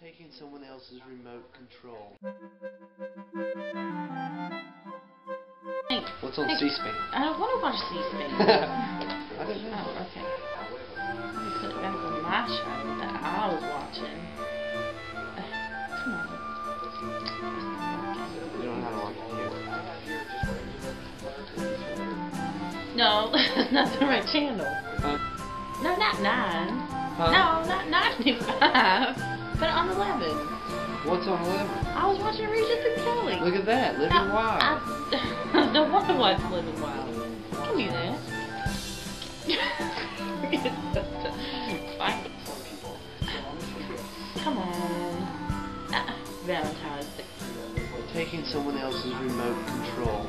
Taking someone else's remote control. Hey, What's on hey, C-SPAN? I don't want to watch C-SPAN. I don't know. Oh, okay. Let me put it back on my show that I was watching. Come on. You don't know how to watch it. No, not the right channel. No, not 9. Huh? No, not 95. But on 11. What's on 11? I was watching Regis and Kelly. Look at that, Living Wild. I don't want to watch Living Wild. Give me that. Fine. Come on. Valentine's Day. Taking someone else's remote control.